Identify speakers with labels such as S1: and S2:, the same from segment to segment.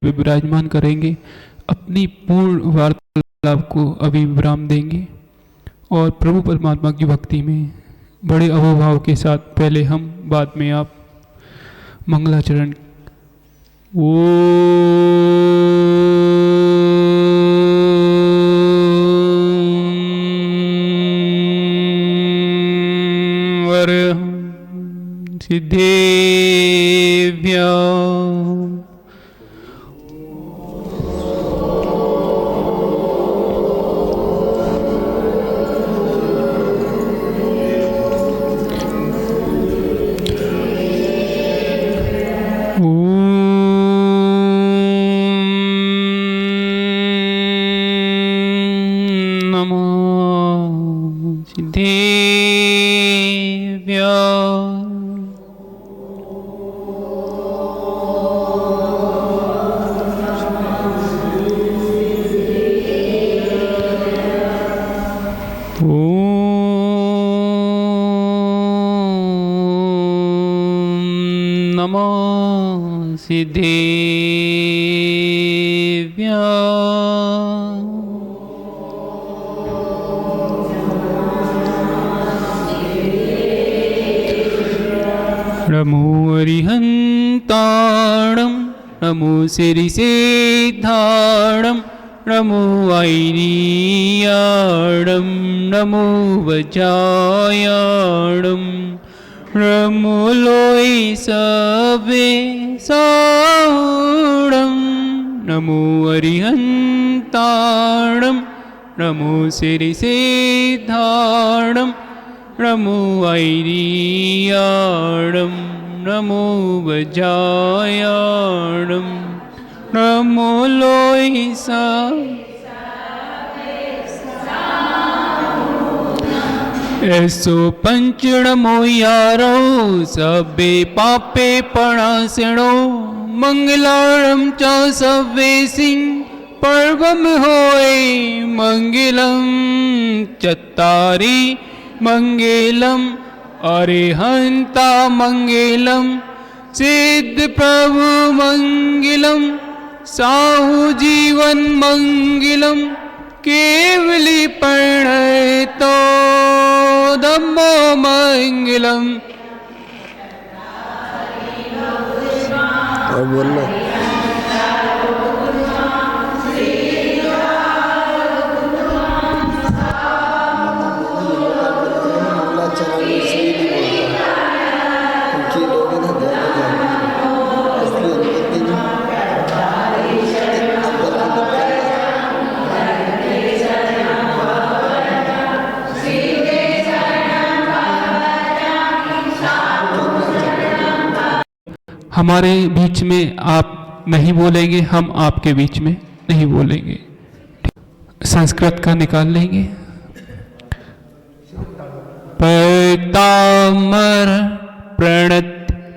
S1: पे विराजमान करेंगे, अपनी पूर्ण वार्तालाप को अभी विराम देंगे और प्रभु परमात्मा की भक्ति में बड़े अहोभाव के साथ पहले हम, बाद में आप मंगलाचरण। वरहं सिद्धेभ्यः नमो अरिहन्ताणं नमो सिरिसेद्धाणं नमो ऐरियाणं नमो वज्रायाणं नमो लोय सवे साणं नमो अरिहन्ताणं नमो सिरिसेद्धाणं नमो ऐरियाणं नमो वज्रायाणं नमो लोय ऐसो पंच नमो यारो सबे पापे पणासणो मंगलाणं च सवे सिंह पर्वम होय मंगलम चत्तारि मंगलम अरिहंता मंगलम सिद्ध प्रभु मंगलम साहु जीवन मंगलम केवली प्रणयतो धम्मो मंगलम।
S2: बोलना
S1: हमारे बीच में आप नहीं बोलेंगे, हम आपके बीच में नहीं बोलेंगे। संस्कृत का निकाल लेंगे। पैतामर प्रणत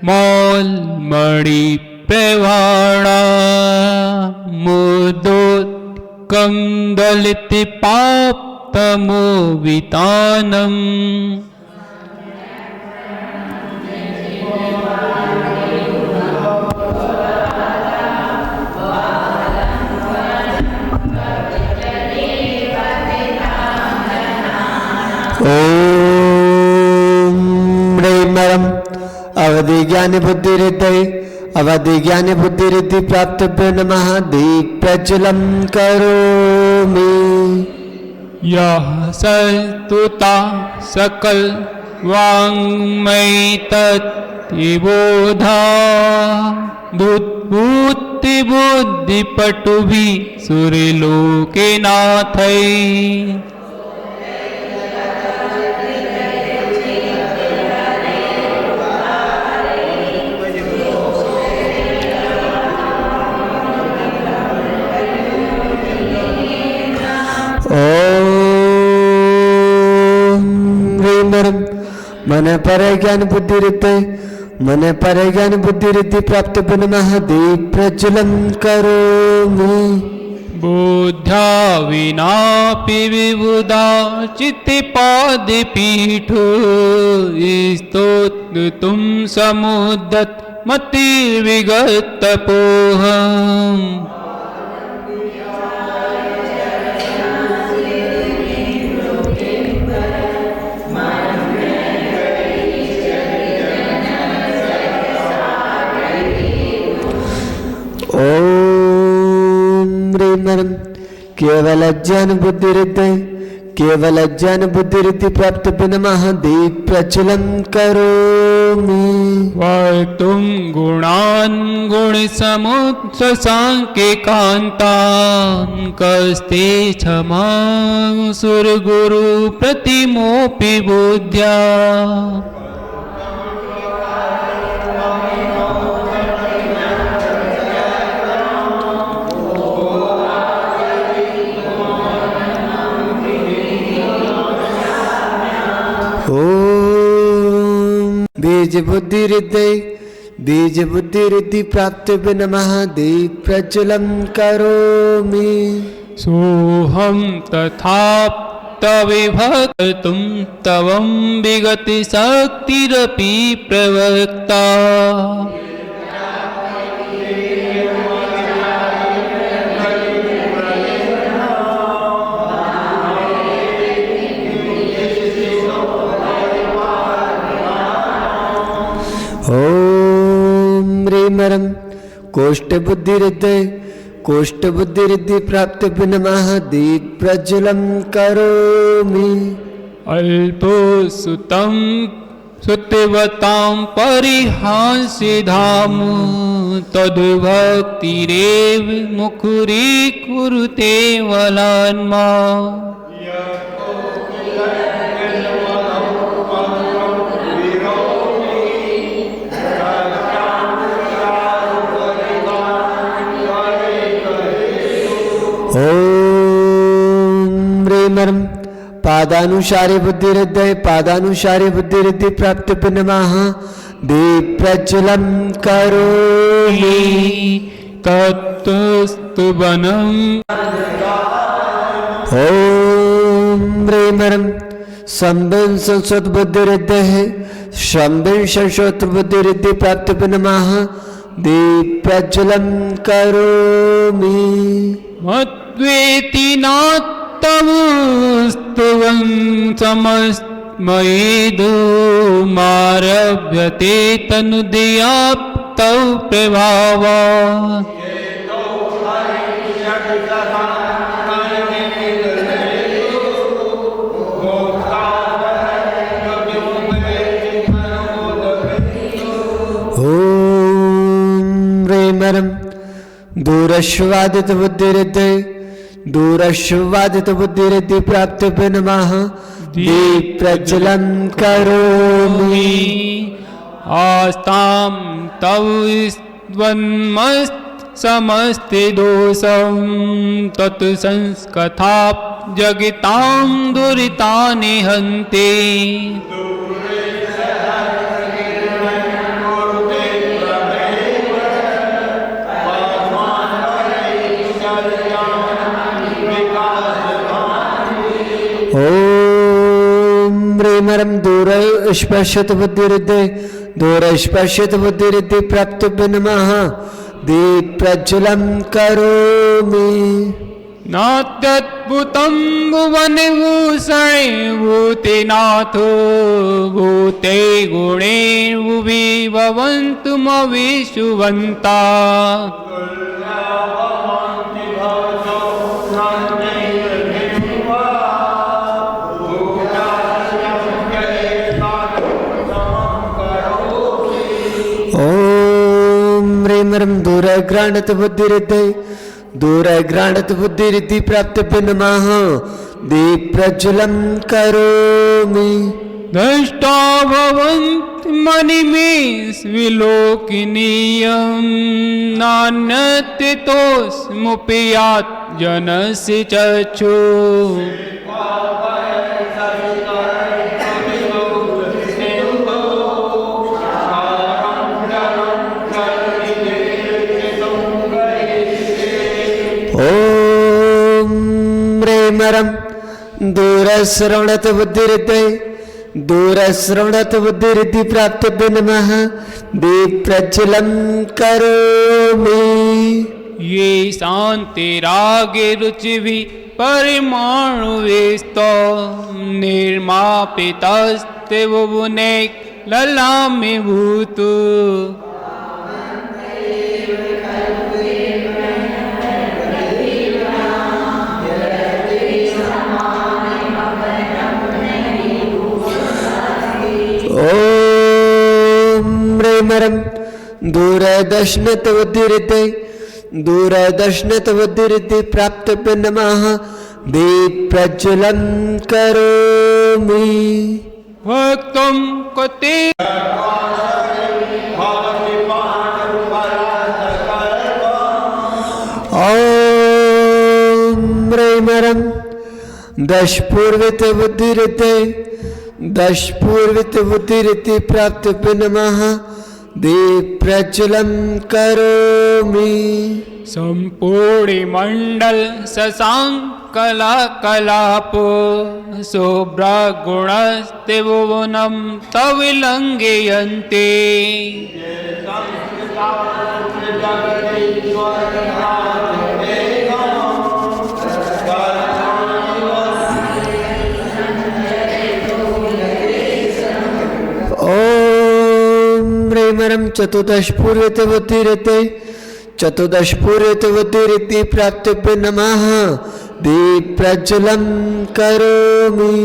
S1: मौल मणि प्रवाणा मुदोत कम दलित पाप तमो वितानम।
S2: अवधि ज्ञान बुद्धि हृदय अवधि ज्ञान बुद्धि हृदय प्राप्त नमः दीप प्रज्वलम करोमि।
S1: यह सतुता सकल वाङ्मय तत्त्वबोधा बुद्धि बुद्धि पटुभि सुरलोके नाथै।
S2: मन पर ज्ञान बुद्धि हृदय मन पर ज्ञान बुद्धि हृदय प्राप्त नमः दीप प्रज्वलम करोमि।
S1: बुद्ध्या विनापि विबुधा चित्ते पादपीठो स्तोत्रं समुद्यत मतिर्विगतपोऽहम्
S2: ओम ह्रीं केवल ज्ञान बुद्धि हृदय केवल ज्ञान बुद्धि रिद्धि प्राप्त नमः दीप प्रचलन करोमि
S1: वक्तुं गुणान् गुणसमुत्साङ्के कान्तान् कस्ते क्षमा सुरगुरु प्रतिमोऽपि बुद्ध्या
S2: ओम बीज बुद्धि रिद्धि प्राप्त नमः दीप प्रज्वलं करोमि
S1: सोऽहं तथा तविभक्तुं तवं विगति शक्तिरपि प्रवक्ता
S2: ओम ह्रीं कोष्ठ बुद्धि रिद्धि प्राप्त नमः दीप प्रज्वलं करोमि
S1: अल्पो सुतं सुतवतां परिहांसि धाम तद्भक्तिरेव मुखरीकुरुते वलान्मा
S2: ओम ह्रीं पादानुसारे बुद्धि रिद्धि प्राप्त नमः दीप प्रज्वलं करोमि
S1: तत्स्तुवनम्
S2: ओम ह्रीं संबिन संसद बुद्धि रिद्धि प्राप्त नमः दीप प्रज्वलं करोमि
S1: मद्वेति नात्तमुस्तुवं समस्मयेदो मारभ्यते तनुदयाप्तौ प्रभावा
S2: ओम ह्रीं दूरश्वादित बुद्धि रिद्धि प्राप्त नमः दीप प्रज्वलं करोमि
S1: आस्तां तव स्वन्मस्त समस्ते दोषं तत्संस्कथा जगितां दुरितानि हन्ते
S2: ओम ह्रीं दूरस्पर्शित बुद्धि रिद्धि प्राप्त नमः दीप प्रज्वलं करोमि
S1: नात्यद्भुतं भुवनभूषणे भूतिनाथो भूते गुणे भुवि भवन्तुमविशुवन्ता
S2: ओम ह्रीं दूरघ्राणित बुद्धि रिद्धि प्राप्त नमः दीप प्रज्वलं करोमि
S1: दृष्टा भवन्ति मणिमेष्विलोकिनीयं नान्यतितोऽस्मुपि यात् जनस्य चक्षुः
S2: ओम ह्रीं दूरश्रवणत बुद्धि दूरश्रवणत बुद्धिरिति प्राप्तव्य नमः दीप प्रज्वलं करोमि।
S1: ये शांति रागे रुचि भी परिमाणु वेस्तो निर्मापितस्ते बुने ललामि भूतु।
S2: ओम रेमरम दूरदर्शनत बुद्धिरिते दूरदर्शनत बुद्धिरिति प्राप्तव्य नमः दीप प्रज्वलं करोमि।
S1: भक्तम कते
S2: ओम रेमरम दश पूर्वित बुद्धिरिते दश पूर्वित बुद्धिरिति प्राप्तव्य नमः दीप प्रज्वलं करोमि।
S1: संपूर्ण मंडल शशांक कला कलापो शुभ्र गुणस्ते भुवनम तविलंघयन्ते।
S2: ओम रेमरम चतुर्दश पूर्वित बुद्धिरिते चतुर्दश पूर्वित बुद्धिरिति प्राप्तव्य नमः दीप प्रज्वलं करोमि।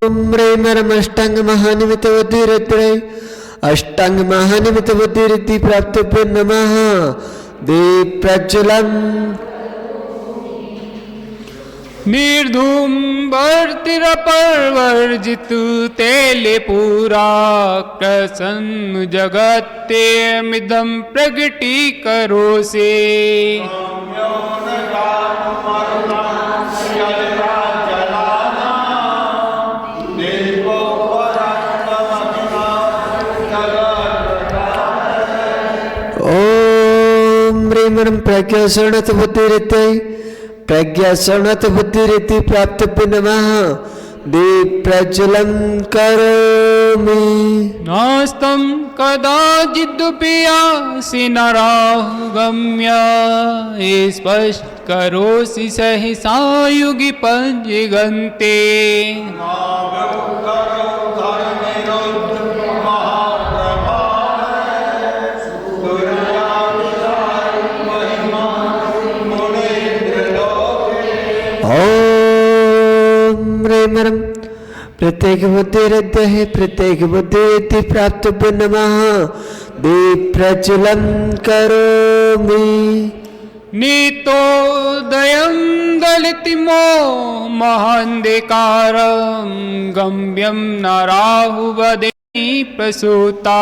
S2: ओम रेमरम अष्टांग महानिमित बुद्धिरिते अष्टांग महानिमित बुद्धिरिति प्राप्तव्य नमः दीप प्रज्वलं।
S1: निर्धूम वर्तिरपर्वर्जितु तेले पूरा प्रसन्न जगत्ते मिदं प्रगटीकरोषे।
S2: ओम रेमरम प्रज्ञाशरणत बुद्धिरिते प्रज्ञा शरणत बुद्धिरिति प्राप्तव्य नमः दीप प्रज्वलं करोमि।
S1: नास्तं कदाचिदुपयासि नरागम्य स्पष्ट करोसि सहसा युगि पंजिगन्ते।
S2: ओम रेमरम प्रत्येक बुद्धिरिते है प्रत्येक बुद्धिरिति प्राप्तव्य नमः दीप प्रज्वलं करोमि।
S1: नीतोदयं दलितिमो महान्धिकारं गम्यं नाराहुवदे प्रसूता।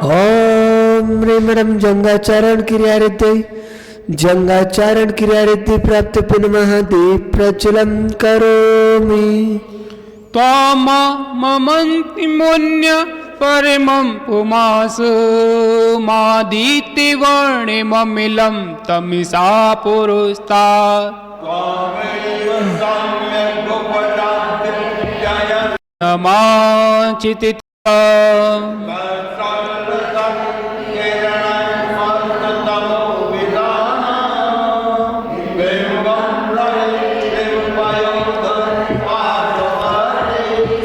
S2: ओम रेमरम जंगाचारण क्रियारिति प्राप्तव्य नमः दीप प्रज्वलं करोमि।
S1: त्वाममन्ति मुन्य परमं पुमास मादिति वर्णिममिलं तमिषा पुरुस्तात्। नमाचितित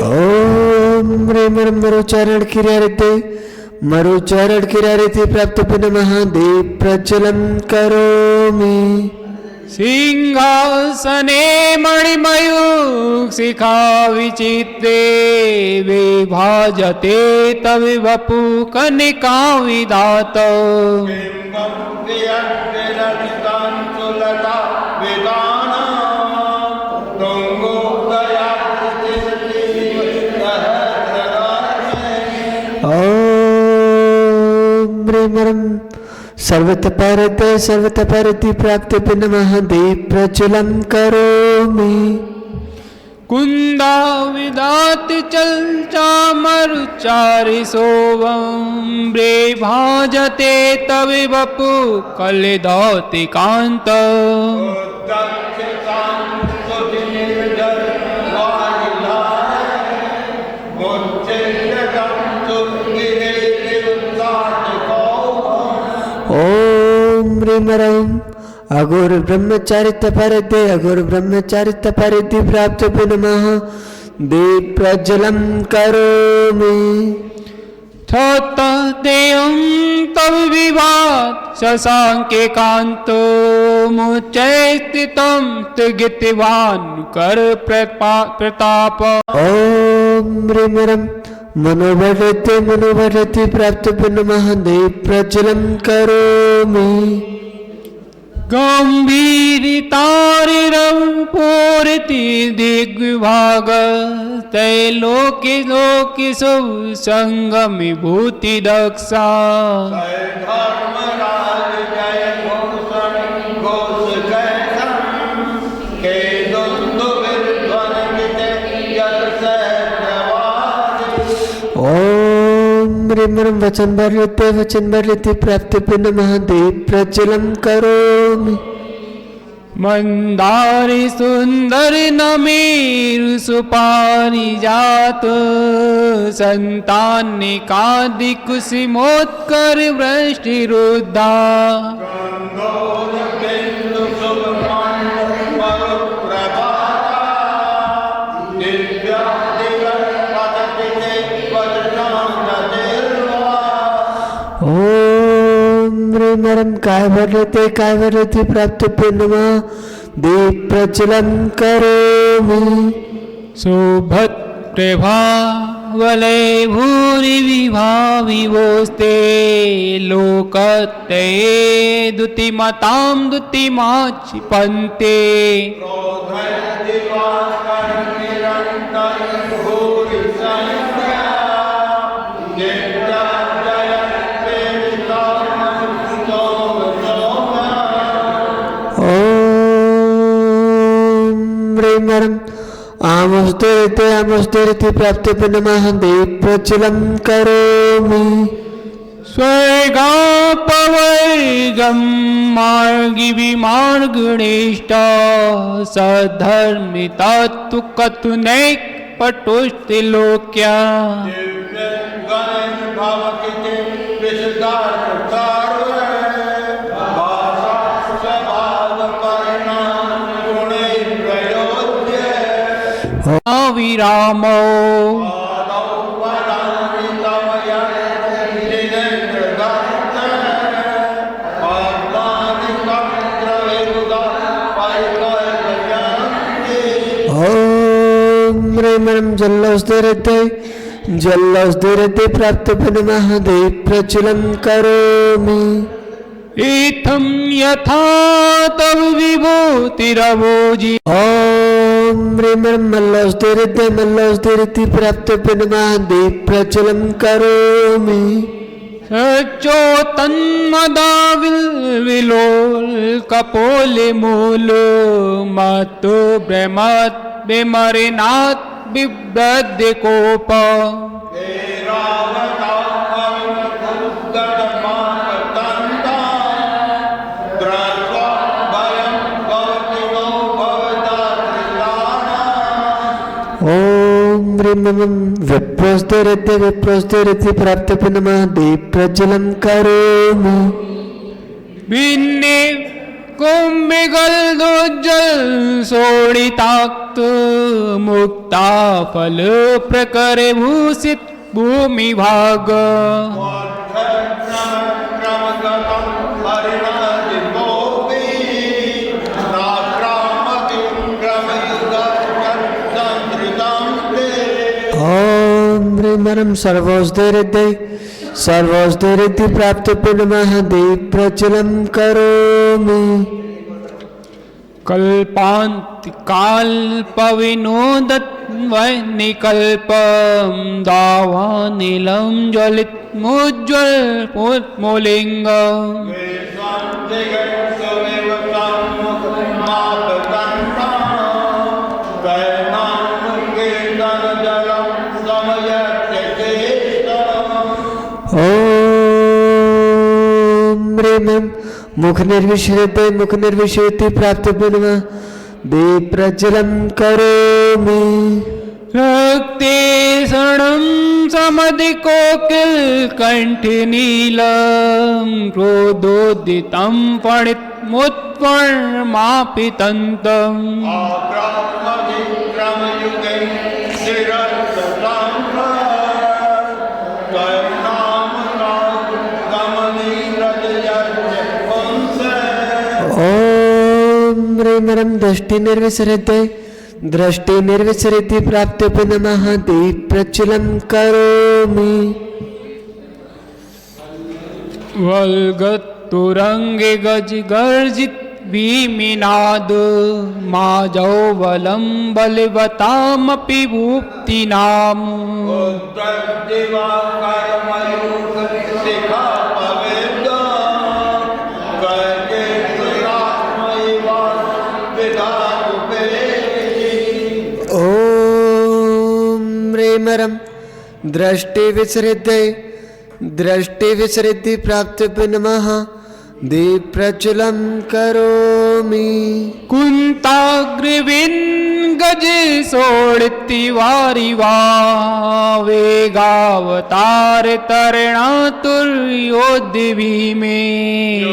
S2: ओम रेमरम मरुचारण क्रियारिति प्राप्तव्य नमः दीप प्रज्वलं करोमि।
S1: सिंहासने मणिमयूख शिखा विचित्रे विभाजते तविवपु कनिका विधात।
S2: ओम रेमरम सर्वतपरति प्राप्तव्य नमः दीप प्रज्वलं करोमि।
S1: कुंदा विदात चल चामर चारि सोवम ब्रे भाजते तवे बपु कल दौति कांत
S2: ओम ह्रीं ह्रौं अघोर ब्रह्मचारित परिधि अघोर ब्रह्मचारित परिधि प्राप्त नमः दीप प्रज्वलं करोमि
S1: देयं तव विवाद शशांके कांतो मुच्चैस्थितं स्थगितवान् कर प्रताप
S2: ओम ह्रीं ह्रौं मनोबलति प्राप्त नमः दीप प्रज्वलं करोमि
S1: गंभीरतारिरं पूर्ति दिग्विभाग त्रैलोक्य लोकेषु संगमि भूति दक्षा
S2: ओम ह्रीं ह्रौं वचन भरते प्राप्त नमः दीप प्रज्वलं करोमि
S1: मंदारि सुंदर नमेरु सुपारिजात संतानिकादि कुसुमोत्कर वृष्टि रुद्धा
S2: ओम ह्रीं ह्रौं काय भरते प्राप्त नमः दीप प्रज्वलं करोमि
S1: शोभत प्रभा वलय भूरि विभाविवोस्ते लोकते दुतिमतां दुतिमाक्षिपन्ते
S2: आमोस्तुरिते प्राप्त नमः दीप प्रज्वलं करोमि
S1: स्वर्गापवर्गं मार्गि विमार्गणेष्ट सधर्मिता तु कथुनैक पटुस्तिलोक्या विरामो
S2: ओम ह्रीं ह्रौं जल्लौस्तिरते प्राप्त नमः दीप प्रज्वलं करोमि
S1: इत्थं यथा तव विभूतिरवोजि
S2: ओम ह्रीं ह्रौं मल्लौस्तिरते प्राप्त नमः दीप प्रज्वलं करोमि
S1: सच्चोतन्मदाविलोल कपोले मूलो मतो ब्रह्मत् विमरिनाथ बिभ्रद्य कोप
S2: ओम ह्रीं ह्रौं विप्रोस्तिरते प्राप्त नमः दीप प्रज्वलं करोमि
S1: भिन्ने कुंभिगलदोज्जल शोणिताक्त मुक्ता फल प्रकर भूषित भूमि भाग
S2: ओम ह्रीं ह्रौं सर्वोस्तिरते प्राप्त नमः दीप प्रज्वलं करोमि
S1: कल्पांत काल्पविनोदत वह्निकल्पं दावानिलं ज्वलितमुज्ज्वल पुष्पलिङ्गम्
S2: मुख निर्विशेति प्राप्त पुनः विप्रज्वलं करोमि।
S1: रक्ते शरणं समधिकोकिलकण्ठनीलं क्रोधोद्दितं फणितमुत्पर्णमापितन्तम्
S2: ॐ ह्रीं दृष्टि निर्विसरति प्राप्त पुनः दीप्रज्वलं करोमि।
S1: वल्गतुरङ्गे गजगर्जित भीमिनाद माजौ बलं बलवतामपि भुक्तिनाम्
S2: दृष्टि विसृति प्राप्त पुनः दीप्रज्वलं करोमि।
S1: कुन्ताग्रविन् गज सोड़ती वारिवा वेगावतार तरणा में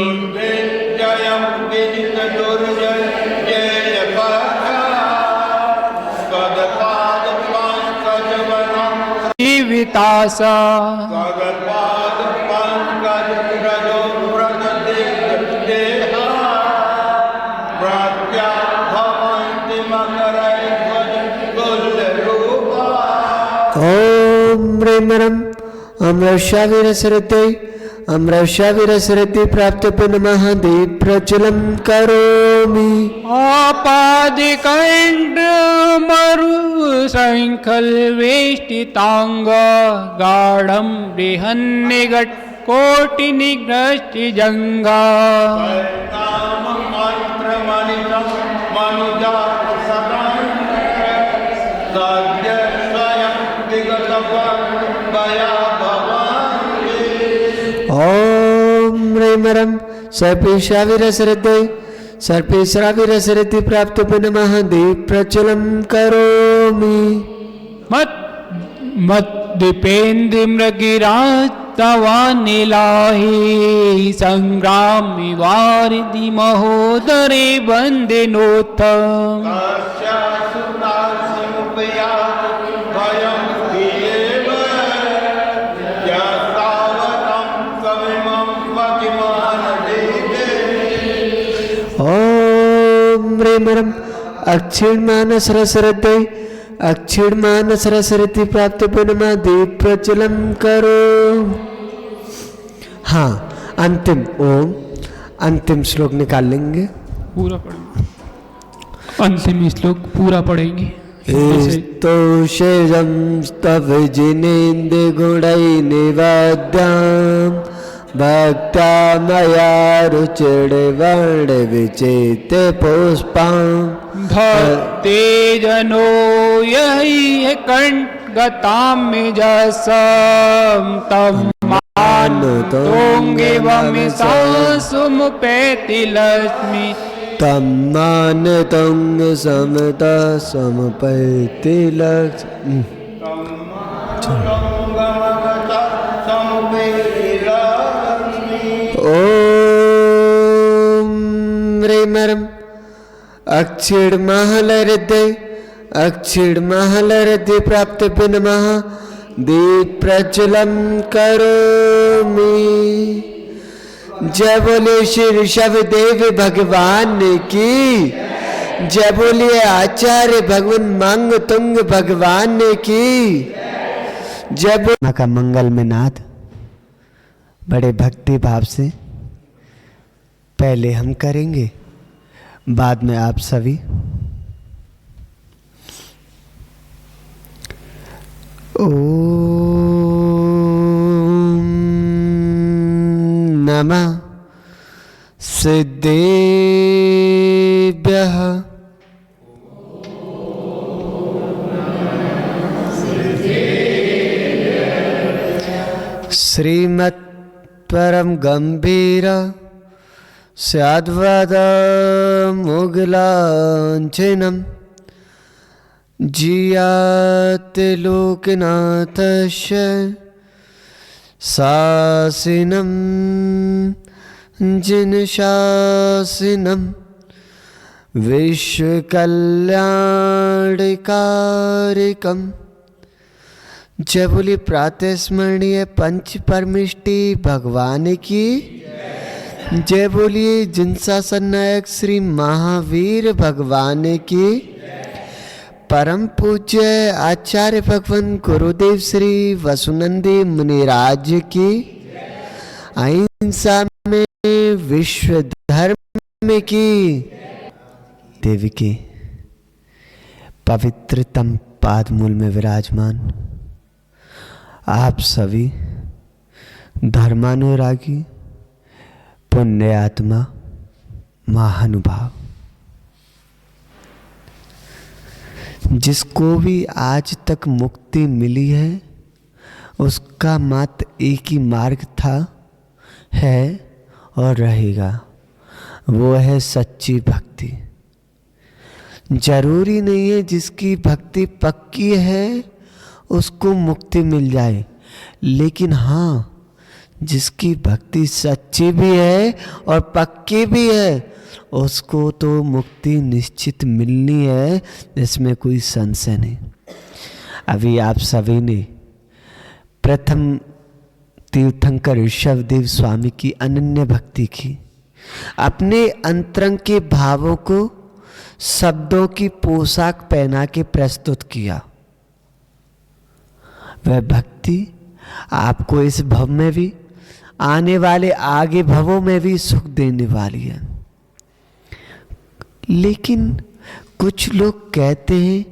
S1: जीवितासा
S2: ॐ ह्रीं अमृषाविरसरति प्राप्त पुनः दीप्रज्वलं करोमि।
S1: आपादिकण्ड मरु शङ्खल वेष्टितांग गाढ़ं बृहन्निगट कोटि निग्रष्टि जंगा
S2: ॐ ह्रीं सर्पेशाविरसरति प्राप्त पुनः दीप्रज्वलं करोमि।
S1: मद्दीपेन्द्र मृगिराज तवानिलाहि संग्रामि वारिधि महोदरे वंदिनोत
S2: अक्षीणमानसरसरति प्राप्त पुनः दीप्रज्वलं करो। हाँ, अंतिम श्लोक निकाल लेंगे,
S1: पूरा पढ़ेंगे। अंतिम श्लोक पूरा पढ़ेंगे।
S2: तो शेजं स्तव जिनेन्द्र गुणै निवाद्याम् भक्ता मया रुचिर्वर्ण विचेते पुष्पाम्
S1: भक्ते जनो यही है कंठगताम् जसम तम मानतोंगे वमिषा सुमुपेति लक्ष्मी
S2: तम मानतोंग समता समुपैति लक्ष्मी। ॐ ह्रीं अक्षीणमहलहृदय प्राप्त पुनः दीप्रज्वलं करोमि। जय बोले श्री ऋषभदेव भगवान की, जय बोलिए आचार्य भगवान मांगतुंग भगवान की, जय बोल का मंगल में नाद बड़े भक्ति भाव से पहले हम करेंगे, बाद में आप सभी। ओम नमः सिद्धेभ्यः श्रीमत् परम गंभीर स्याद्वदमुगलाञ्छनं जियात् लोकनाथस्य शासिनं जिनशासिनं विश्वकल्याणकारकम्। जय बोली प्रातः स्मरणीय पंच परमिष्टि भगवान की। जय बोलिए जिनशासन नायक श्री महावीर भगवान की। परम पूज्य आचार्य भगवान गुरुदेव श्री वसुनंदी मुनिराज की। अहिंसा में विश्व धर्म की। देवी के पवित्रतम पादमूल में विराजमान आप सभी धर्मानुरागी पुण्य आत्मा महानुभाव, जिसको भी आज तक मुक्ति मिली है उसका मात्र एक ही मार्ग था, है और रहेगा, वो है सच्ची भक्ति। जरूरी नहीं है जिसकी भक्ति पक्की है उसको मुक्ति मिल जाए, लेकिन हाँ जिसकी भक्ति सच्ची भी है और पक्की भी है उसको तो मुक्ति निश्चित मिलनी है, इसमें कोई संशय नहीं। अभी आप सभी ने प्रथम तीर्थंकर ऋषभदेव स्वामी की अनन्य भक्ति की, अपने अंतरंग के भावों को शब्दों की पोशाक पहना के प्रस्तुत किया। वह भक्ति आपको इस भव में भी, आने वाले आगे भवों में भी सुख देने वाली है। लेकिन कुछ लोग कहते हैं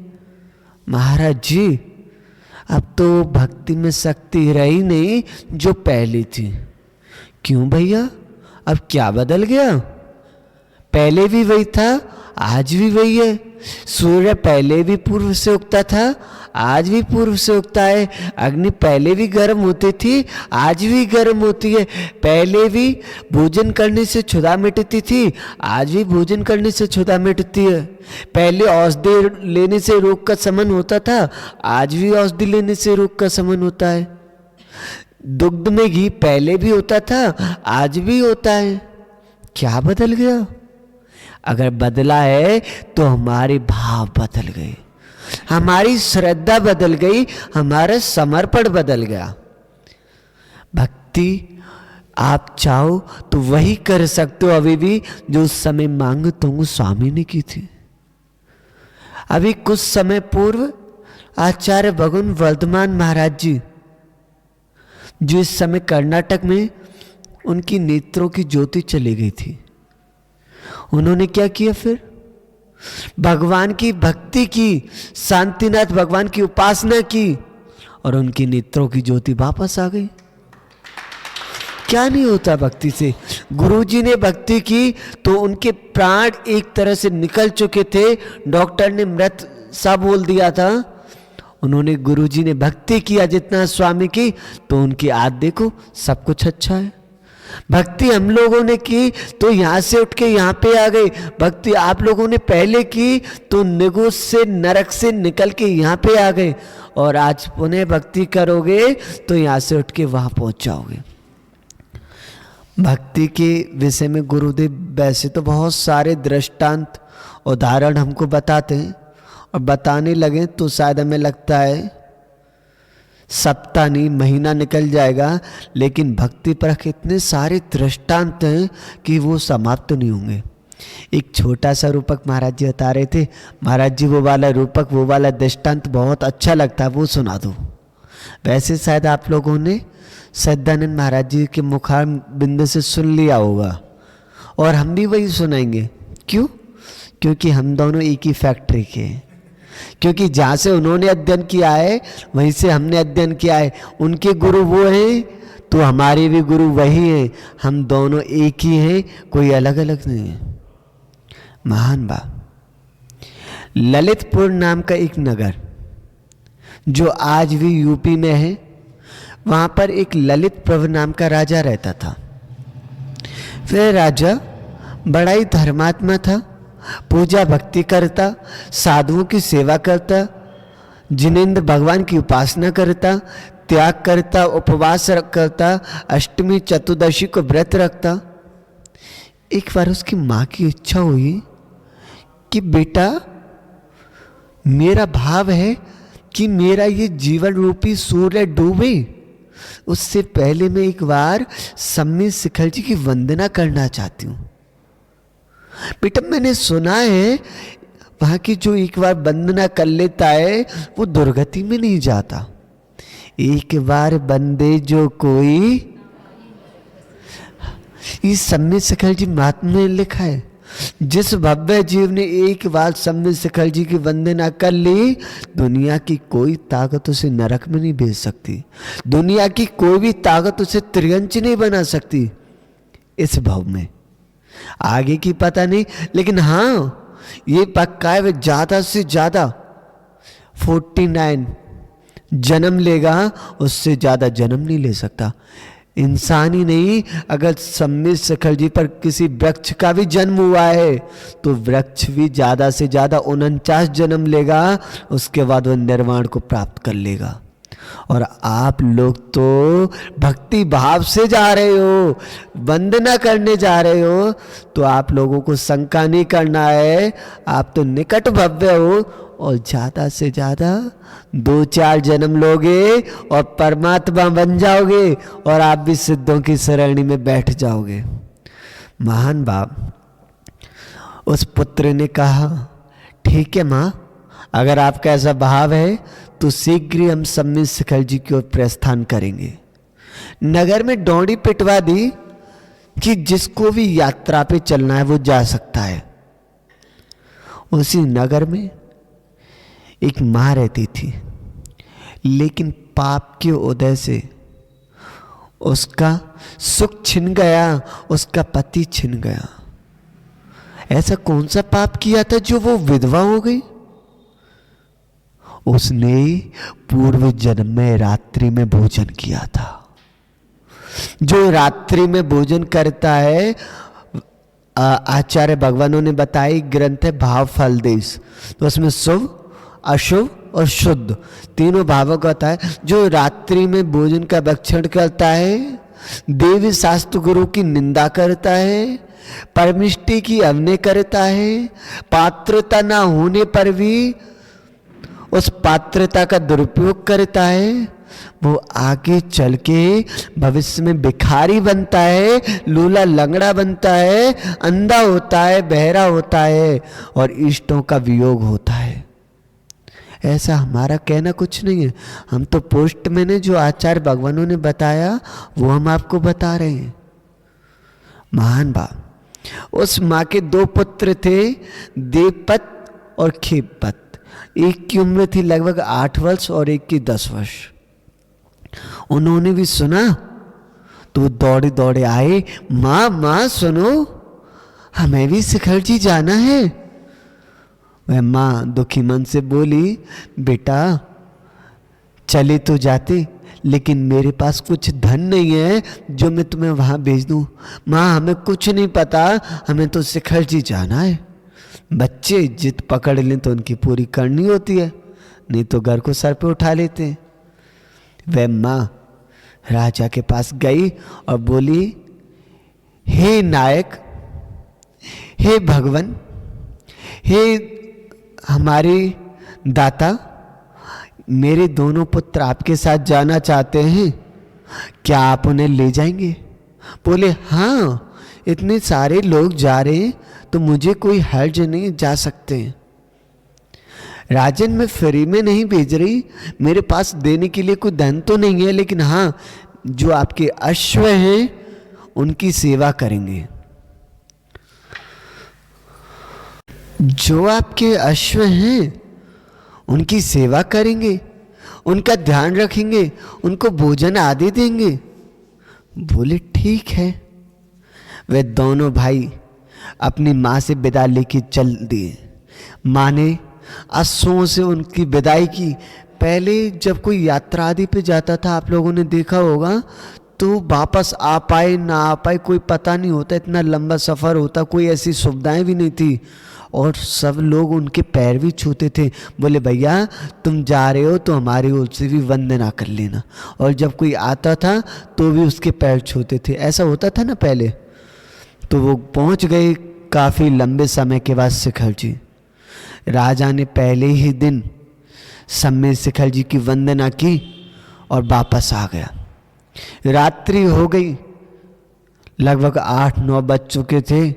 S2: महाराज जी अब तो भक्ति में शक्ति रही नहीं जो पहले थी। क्यों भैया, अब क्या बदल गया? पहले भी वही था, आज भी वही है। सूर्य पहले भी पूर्व से उगता था, आज भी पूर्व से उगता है। अग्नि पहले भी गर्म होती थी, आज भी गर्म होती है। पहले भी भोजन करने से क्षुधा मिटती थी, आज भी भोजन करने से क्षुधा मिटती है। पहले औषधि लेने से रोग का शमन होता था, आज भी औषधि लेने से रोग का शमन होता है। दुग्ध में घी पहले भी होता था, आज भी होता है। क्या बदल गया? अगर बदला है तो हमारे भाव बदल गए, हमारी श्रद्धा बदल गई, हमारा समर्पण बदल गया। भक्ति आप चाहो तो वही कर सकते हो अभी भी जो उस समय मांगता हूं स्वामी ने की थी। अभी कुछ समय पूर्व आचार्य भगवान वर्धमान महाराज जी, जो इस समय कर्नाटक में उनकी नेत्रों की ज्योति चली गई थी, उन्होंने क्या किया? फिर भगवान की भक्ति की, शांतिनाथ भगवान की उपासना की और उनकी नेत्रों की ज्योति वापस आ गई। क्या नहीं होता भक्ति से? गुरुजी ने भक्ति की तो उनके प्राण एक तरह से निकल चुके थे, डॉक्टर ने मृत सा बोल दिया था। उन्होंने गुरुजी ने भक्ति किया जितना स्वामी की, तो उनकी आज देखो सब कुछ अच्छा है। भक्ति हम लोगों ने की तो यहां से उठ के यहां पे आ गए। भक्ति आप लोगों ने पहले की तो निगुस से, नरक से निकल के यहां पे आ गए, और आज पुनः भक्ति करोगे तो यहां से उठ के वहां पहुंच जाओगे। भक्ति के विषय में गुरुदेव वैसे तो बहुत सारे दृष्टांत उदाहरण हमको बताते हैं, और बताने लगे तो शायद हमें लगता है सप्ताह नहीं महीना निकल जाएगा, लेकिन भक्ति पर इतने सारे दृष्टांत हैं कि वो समाप्त नहीं होंगे। एक छोटा सा रूपक महाराज जी बता रहे थे, महाराज जी वो वाला रूपक, वो वाला दृष्टांत बहुत अच्छा लगता है, वो सुना दो। वैसे शायद आप लोगों ने सद्दानंद महाराज जी के मुखार बिंदु से सुन लिया होगा, और हम भी वही सुनाएंगे। क्यों? क्योंकि हम दोनों एक ही फैक्ट्री के हैं, क्योंकि जहाँ से उन्होंने अध्ययन किया है वहीं से हमने अध्ययन किया है। उनके गुरु वो हैं तो हमारे भी गुरु वही हैं, हम दोनों एक ही हैं, कोई अलग अलग नहीं है। महान बा ललितपुर नाम का एक नगर जो आज भी यूपी में है, वहाँ पर एक ललित प्रभु नाम का राजा रहता था। वह राजा बड़ा ही धर्मात्मा था, पूजा भक्ति करता, साधुओं की सेवा करता, जिनेंद्र भगवान की उपासना करता, त्याग करता, उपवास करता, अष्टमी चतुर्दशी को व्रत रखता। एक बार उसकी माँ की इच्छा हुई कि बेटा, मेरा भाव है कि मेरा ये जीवन रूपी सूर्य डूबे, उससे पहले मैं एक बार सम्मी शिखर जी की वंदना करना चाहती हूँ। बेटा, मैंने सुना है वहाँ की जो एक बार वंदना कर लेता है वो दुर्गति में नहीं जाता। एक बार बंदे जो कोई, इस सम्मी शिखर जी महात्मा में लिखा है, जिस भव्य जीव ने एक बार सम्मी शिखर जी की वंदना कर ली, दुनिया की कोई ताकत उसे नरक में नहीं भेज सकती, दुनिया की कोई भी ताकत उसे त्रियंच नहीं बना सकती इस भाव में। आगे की पता नहीं, लेकिन हाँ ये पक्का है, वे ज्यादा से ज्यादा 49 जन्म लेगा, उससे ज्यादा जन्म नहीं ले सकता। इंसान ही नहीं, अगर सम्मी शिखर जी पर किसी वृक्ष का भी जन्म हुआ है तो वृक्ष भी ज्यादा से ज्यादा 49 जन्म लेगा, उसके बाद वह निर्वाण को प्राप्त कर लेगा। और आप लोग तो भक्ति भाव से जा रहे हो, वंदना करने जा रहे हो, तो आप लोगों को शंका नहीं करना है, आप तो निकट भव्य हो और ज्यादा से ज्यादा 2-4 जन्म लोगे और परमात्मा बन जाओगे और आप भी सिद्धों की श्रेणी में बैठ जाओगे। महान बाप, उस पुत्र ने कहा, ठीक है माँ, अगर आपका ऐसा भाव है तो शीघ्र ही हम सम्मी शिखर जी की ओर प्रस्थान करेंगे। नगर में डोंडी पिटवा दी कि जिसको भी यात्रा पे चलना है वो जा सकता है। उसी नगर में एक माँ रहती थी, लेकिन पाप के उदय से उसका सुख छिन गया, उसका पति छिन गया। ऐसा कौन सा पाप किया था जो वो विधवा हो गई? उसने पूर्व जन्म में रात्रि में भोजन किया था। जो रात्रि में भोजन करता है, आचार्य भगवानों ने बताई, ग्रंथ है भाव फल देश, तो उसमें शुभ, अशुभ और शुद्ध तीनों भावों का होता है। जो रात्रि में भोजन का भक्षण करता है, देवी शास्त्र गुरु की निंदा करता है, परमिष्टि की अवनय करता है, पात्रता ना होने पर भी उस पात्रता का दुरुपयोग करता है, वो आगे चल के भविष्य में भिखारी बनता है, लूला लंगड़ा बनता है, अंधा होता है, बहरा होता है और इष्टों का वियोग होता है। ऐसा हमारा कहना कुछ नहीं है, हम तो पोस्ट में ने जो आचार्य भगवानों ने बताया वो हम आपको बता रहे हैं। महान बाप, उस माँ के 2 पुत्र थे, देवपत और खेपपत। एक की उम्र थी लगभग 8 वर्ष और एक की 10 वर्ष। उन्होंने भी सुना तो दौड़े दौड़े आए, माँ माँ सुनो, हमें भी शिखर जी जाना है। वह माँ दुखी मन से बोली, बेटा चले तो जाते, लेकिन मेरे पास कुछ धन नहीं है जो मैं तुम्हें वहां भेज दूं। माँ हमें कुछ नहीं पता, हमें तो शिखर जी जाना है। बच्चे जिद पकड़ लें तो उनकी पूरी करनी होती है, नहीं तो घर को सर पे उठा लेते हैं। वह माँ राजा के पास गई और बोली, हे नायक, हे भगवान, हे हमारे दाता, मेरे दोनों पुत्र आपके साथ जाना चाहते हैं, क्या आप उन्हें ले जाएंगे? बोले, हाँ, इतने सारे लोग जा रहे हैं तो मुझे कोई हर्ज नहीं, जा सकते हैं। राजन, मैं फ्री में नहीं भेज रही, मेरे पास देने के लिए कोई धन तो नहीं है, लेकिन हाँ, जो आपके अश्व हैं उनकी सेवा करेंगे। जो आपके अश्व हैं उनकी सेवा करेंगे, उनका ध्यान रखेंगे, उनको भोजन आदि देंगे। बोले, ठीक है। वे दोनों भाई अपनी माँ से विदा लेके चल दिए। माँ ने अश्वों से उनकी विदाई की। पहले जब कोई यात्रा आदि पे जाता था, आप लोगों ने देखा होगा, तो वापस आ पाए ना आ पाए कोई पता नहीं होता, इतना लंबा सफ़र होता, कोई ऐसी सुविधाएं भी नहीं थी और सब लोग उनके पैर भी छूते थे। बोले भैया तुम जा रहे हो तो हमारी ओर से भी वंदना कर लेना। और जब कोई आता था तो भी उसके पैर छूते थे, ऐसा होता था ना पहले। तो वो पहुंच गए काफ़ी लंबे समय के बाद शिखर जी। राजा ने पहले ही दिन सम्य शिखर जी की वंदना की और वापस आ गया। रात्रि हो गई, लगभग 8-9 बज चुके थे।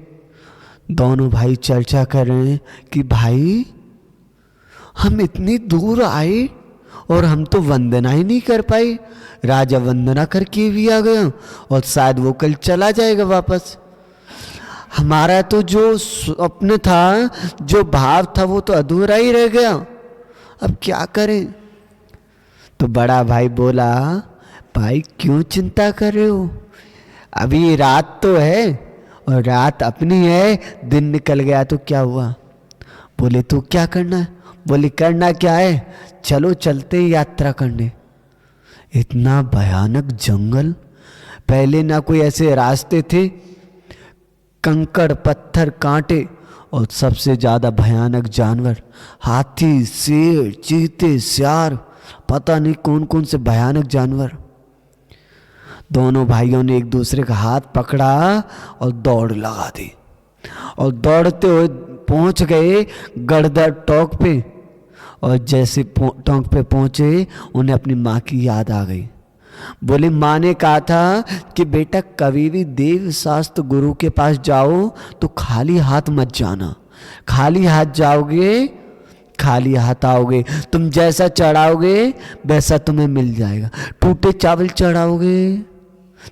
S2: दोनों भाई चर्चा कर रहे हैं कि भाई हम इतनी दूर आए और हम तो वंदना ही नहीं कर पाए। राजा वंदना करके भी आ गया और शायद वो कल चला जाएगा वापस। हमारा तो जो स्वप्न था, जो भाव था, वो तो अधूरा ही रह गया। अब क्या करें? तो बड़ा भाई बोला, भाई क्यों चिंता कर रहे हो? अभी रात तो है और रात अपनी है, दिन निकल गया तो क्या हुआ? बोले तो क्या करना है? बोले करना क्या है, चलो चलते हैं यात्रा करने। इतना भयानक जंगल, पहले ना कोई ऐसे रास्ते थे, कंकड़ पत्थर कांटे और सबसे ज्यादा भयानक जानवर, हाथी शेर चीते सियार, पता नहीं कौन कौन से भयानक जानवर। दोनों भाइयों ने एक दूसरे का हाथ पकड़ा और दौड़ लगा दी और दौड़ते हुए पहुंच गए गड़दर टोंक पे। और जैसे टोंक पे पहुंचे उन्हें अपनी माँ की याद आ गई। बोले माँ ने कहा था कि बेटा कभी भी देव शास्त्र गुरु के पास जाओ तो खाली हाथ मत जाना, खाली हाथ जाओगे खाली हाथ आओगे, तुम जैसा चढ़ाओगे वैसा तुम्हें मिल जाएगा। टूटे चावल चढ़ाओगे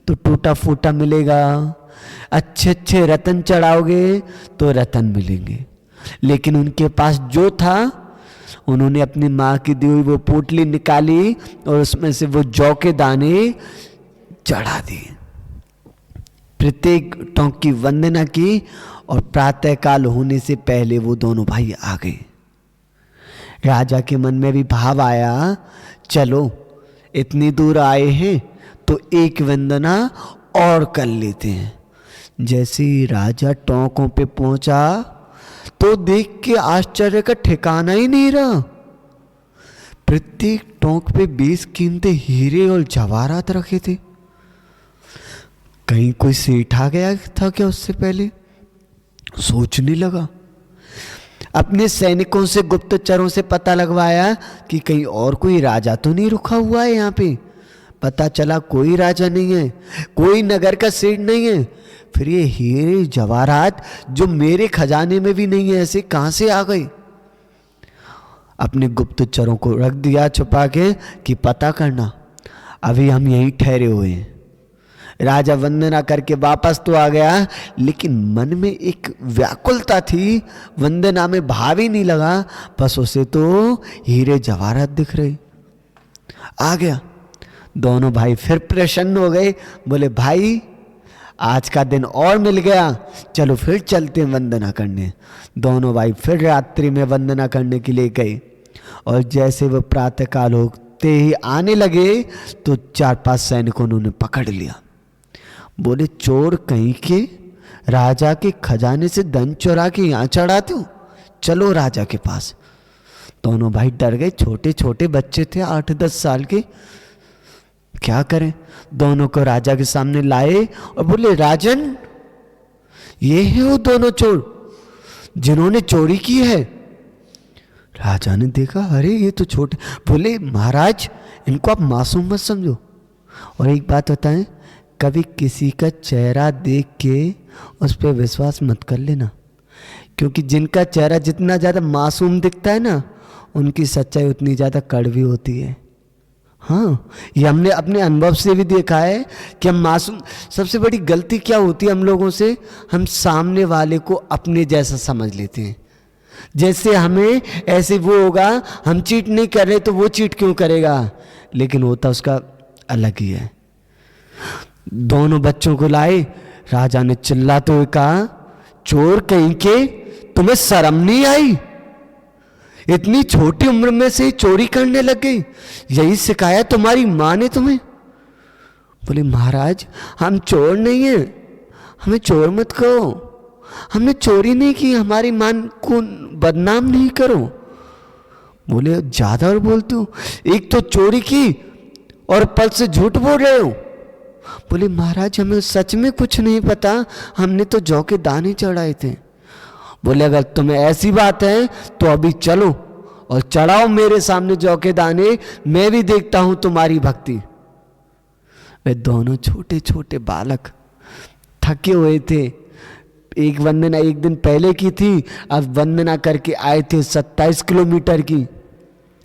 S2: तो टूटा फूटा मिलेगा, अच्छे अच्छे रतन चढ़ाओगे तो रतन मिलेंगे। लेकिन उनके पास जो था, उन्होंने अपनी माँ की दी हुई वो पोटली निकाली और उसमें से वो जौ के दाने चढ़ा दिए। प्रत्येक टोंक की वंदना की और प्रातःकाल होने से पहले वो दोनों भाई आ गए। राजा के मन में भी भाव आया, चलो इतनी दूर आए हैं तो एक वंदना और कर लेते हैं। जैसे ही राजा टोंकों पे पहुंचा तो देख के आश्चर्य का ठिकाना ही नहीं रहा। प्रत्येक टोंक पे 20 कीमती हीरे और जवाहरात रखे थे। कहीं कोई सेठ आ गया था क्या उससे पहले? सोचने लगा। अपने सैनिकों से गुप्तचरों से पता लगवाया कि कहीं और कोई राजा तो नहीं रुका हुआ है यहाँ पे। पता चला कोई राजा नहीं है, कोई नगर का सेठ नहीं है। फिर ये हीरे जवाहरात जो मेरे खजाने में भी नहीं है, ऐसे कहां से आ गए? अपने गुप्तचरों को रख दिया छुपा के कि पता करना, अभी हम यहीं ठहरे हुए हैं। राजा वंदना करके वापस तो आ गया, लेकिन मन में एक व्याकुलता थी, वंदना में भाव ही नहीं लगा, बस उसे तो हीरे जवाहरात दिख रहे। आ गया। दोनों भाई फिर प्रसन्न हो गए, बोले भाई आज का दिन और मिल गया, चलो फिर चलते हैं वंदना करने। दोनों भाई फिर रात्रि में वंदना करने के लिए गए और जैसे वो प्रातःकाल होते ही आने लगे तो 4-5 सैनिकों ने उन्हें पकड़ लिया। बोले चोर कहीं के, राजा के खजाने से धन चुरा के यहाँ चढ़ाते हो, चलो राजा के पास। दोनों भाई डर गए, छोटे छोटे बच्चे थे 8-10 साल के, क्या करें? दोनों को राजा के सामने लाए और बोले राजन, ये है वो दोनों चोर जिन्होंने चोरी की है। राजा ने देखा, अरे ये तो छोटे। बोले महाराज इनको आप मासूम मत समझो, और एक बात बताएं, कभी किसी का चेहरा देख के उस पर विश्वास मत कर लेना, क्योंकि जिनका चेहरा जितना ज़्यादा मासूम दिखता है ना, उनकी सच्चाई उतनी ज़्यादा कड़वी होती है। हाँ, ये हमने अपने अनुभव से भी देखा है कि हम मासूम, सबसे बड़ी गलती क्या होती है हम लोगों से, हम सामने वाले को अपने जैसा समझ लेते हैं। जैसे हमें ऐसे वो होगा, हम चीट नहीं कर रहे तो वो चीट क्यों करेगा, लेकिन होता उसका अलग ही है। दोनों बच्चों को लाए, राजा ने चिल्लाते हुए कहा, चोर कहीं के, तुम्हें शर्म नहीं आई? इतनी छोटी उम्र में से चोरी करने लग गई, यही सिखाया तुम्हारी माँ ने तुम्हें? बोले महाराज हम चोर नहीं हैं, हमें चोर मत कहो, हमने चोरी नहीं की, हमारी मान को बदनाम नहीं करो। बोले ज्यादा और बोलते हो, एक तो चोरी की और पल से झूठ बोल रहे हो। बोले महाराज हमें सच में कुछ नहीं पता, हमने तो जौ के दाने चढ़ाए थे। बोले अगर तुम्हें ऐसी बात है तो अभी चलो और चढ़ाओ मेरे सामने जौ के दाने, मैं भी देखता हूं तुम्हारी भक्ति। वे दोनों छोटे छोटे बालक थके हुए थे, एक वंदना एक दिन पहले की थी, अब वंदना करके आए थे 27 किलोमीटर की,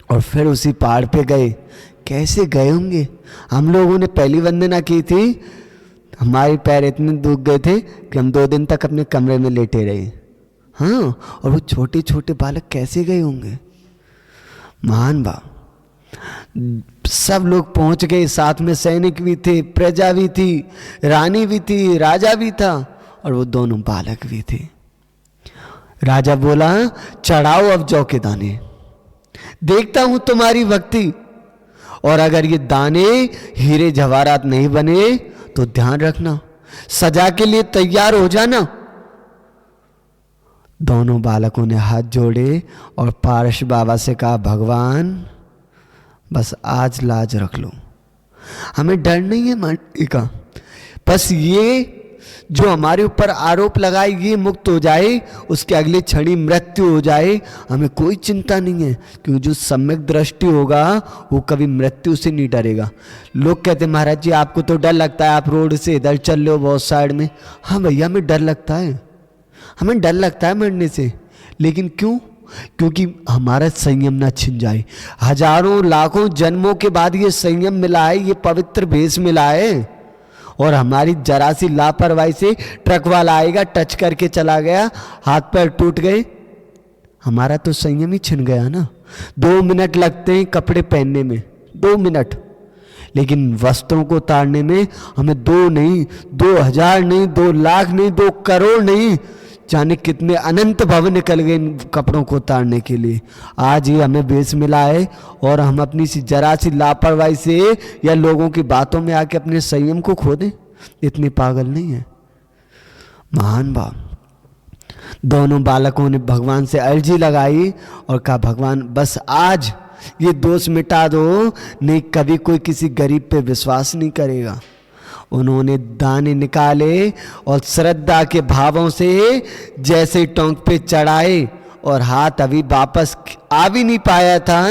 S2: और फिर उसी पहाड़ पे गए। कैसे गए होंगे? हम लोगों ने पहली वंदना की थी, हमारे पैर इतने दुख गए थे कि हम 2 दिन तक अपने कमरे में लेटे रहे। हाँ, और वो छोटे छोटे बालक कैसे गए होंगे? महान भाव। सब लोग पहुंच गए, साथ में सैनिक भी थे, प्रजा भी थी, रानी भी थी, राजा भी था, और वो दोनों बालक भी थे। राजा बोला चढ़ाओ अब जौ के दाने, देखता हूं तुम्हारी भक्ति, और अगर ये दाने हीरे जवाहरात नहीं बने तो ध्यान रखना, सजा के लिए तैयार हो जाना। दोनों बालकों ने हाथ जोड़े और पारस बाबा से कहा भगवान बस आज लाज रख लो, हमें डर नहीं है मरने का, बस ये जो हमारे ऊपर आरोप लगाए ये मुक्त हो जाए, उसके अगले क्षण ही मृत्यु हो जाए, हमें कोई चिंता नहीं है, क्योंकि जो सम्यक दृष्टि होगा वो कभी मृत्यु से नहीं डरेगा। लोग कहते महाराज जी आपको तो डर लगता है, आप रोड से इधर चल रहे हो बहुत साइड में। हाँ भैया हमें डर लगता है, हमें डर लगता है मरने से, लेकिन क्यों? क्योंकि हमारा संयम ना छिन जाए। हजारों लाखों जन्मों के बाद ये संयम मिला है, ये पवित्र भेष मिला है, और हमारी जरा सी लापरवाही से ट्रक वाला आएगा, टच करके चला गया, हाथ पैर टूट गए, हमारा तो संयम ही छिन गया ना। 2 मिनट लगते हैं कपड़े पहनने में, 2 मिनट, लेकिन वस्त्रों को उतारने में हमें 2 नहीं, 2000 नहीं, 2 लाख नहीं, 2 करोड़ नहीं, जाने कितने अनंत भव निकल गए इन कपड़ों को उतारने के लिए। आज ही हमें भेष मिला है, और हम अपनी सी जरा सी लापरवाही से या लोगों की बातों में आके अपने संयम को खो दें, इतने पागल नहीं है। महान भाव। दोनों बालकों ने भगवान से अर्जी लगाई और कहा भगवान बस आज ये दोष मिटा दो, नहीं कभी कोई किसी गरीब पे विश्वास नहीं करेगा। उन्होंने दाने निकाले और श्रद्धा के भावों से जैसे टोंक पे चढ़ाए, और हाथ अभी वापस आ भी नहीं पाया था,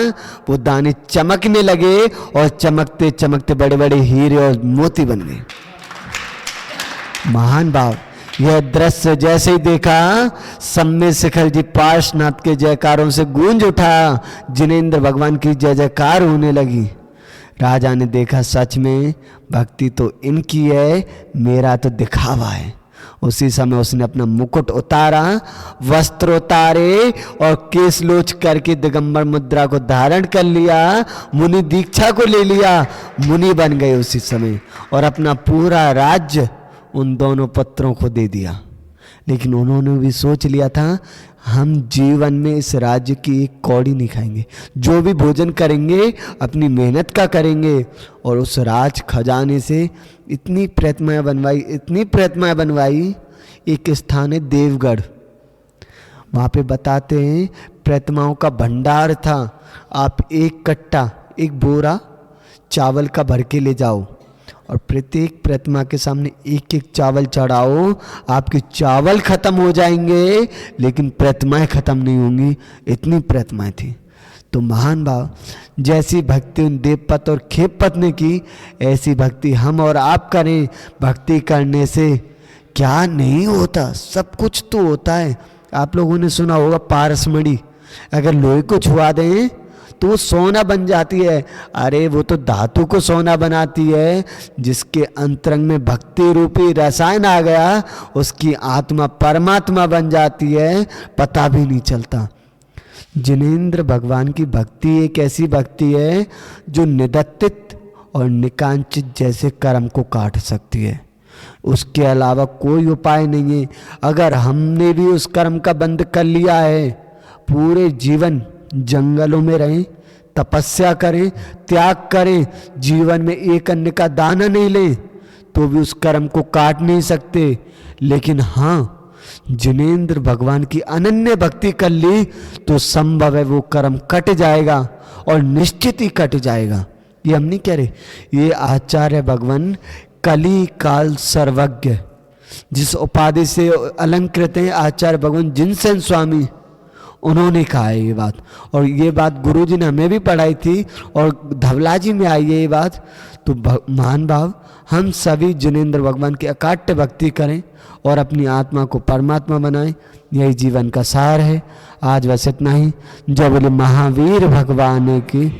S2: वो दाने चमकने लगे, और चमकते चमकते बड़े बड़े हीरे और मोती बन गए। महान भाव। यह दृश्य जैसे ही देखा, सम्य शिखर जी पार्श्वनाथ के जयकारों से गूंज उठा, जिनेंद्र भगवान की जय जयकार होने लगी। राजा ने देखा सच में भक्ति तो इनकी है, मेरा तो दिखावा है। उसी समय उसने अपना मुकुट उतारा, वस्त्र उतारे और केस लोच करके दिगंबर मुद्रा को धारण कर लिया, मुनि दीक्षा को ले लिया, मुनि बन गए उसी समय, और अपना पूरा राज्य उन दोनों पुत्रों को दे दिया। लेकिन उन्होंने भी सोच लिया था हम जीवन में इस राज्य की एक कौड़ी नहीं खाएंगे, जो भी भोजन करेंगे अपनी मेहनत का करेंगे। और उस राज खजाने से इतनी प्रतिमाएं बनवाई, इतनी प्रतिमाएं बनवाई। एक स्थान है देवगढ़, वहाँ पे बताते हैं प्रतिमाओं का भंडार था। आप एक कट्टा, एक बोरा चावल का भर के ले जाओ, और प्रत्येक प्रतिमा के सामने एक एक चावल चढ़ाओ, आपके चावल खत्म हो जाएंगे लेकिन प्रतिमाएं खत्म नहीं होंगी, इतनी प्रतिमाएं थी। तो महान भाव, जैसी भक्ति उन देवपत और खेपपत ने की, ऐसी भक्ति हम और आप करें। भक्ति करने से क्या नहीं होता, सब कुछ तो होता है। आप लोगों ने सुना होगा पारसमणि, अगर लोहे को छुआ दें तो वो सोना बन जाती है। अरे वो तो धातु को सोना बनाती है। जिसके अंतरंग में भक्ति रूपी रसायन आ गया, उसकी आत्मा परमात्मा बन जाती है, पता भी नहीं चलता। जिनेंद्र भगवान की भक्ति एक ऐसी भक्ति है जो निदत्तित और निकांचित जैसे कर्म को काट सकती है। उसके अलावा कोई उपाय नहीं है। अगर हमने भी उस कर्म का बंध कर लिया है, पूरे जीवन जंगलों में रहें, तपस्या करें, त्याग करें, जीवन में एक अन्न का दाना नहीं लें तो भी उस कर्म को काट नहीं सकते। लेकिन हाँ, जिनेंद्र भगवान की अनन्य भक्ति कर ली तो संभव है वो कर्म कट जाएगा और निश्चित ही कट जाएगा। ये हम नहीं कह रहे, ये आचार्य भगवान कली काल सर्वज्ञ जिस उपाधि से अलंकृत हैं आचार्य भगवान जिनसेन स्वामी, उन्होंने कहा है ये बात। और ये बात गुरुजी ने हमें भी पढ़ाई थी और धवला जी में आई है ये बात। तो महान भाव, हम सभी जिनेंद्र भगवान की अकाट्य भक्ति करें और अपनी आत्मा को परमात्मा बनाएं, यही जीवन का सार है। आज बस इतना ही। जय बोले महावीर भगवान की।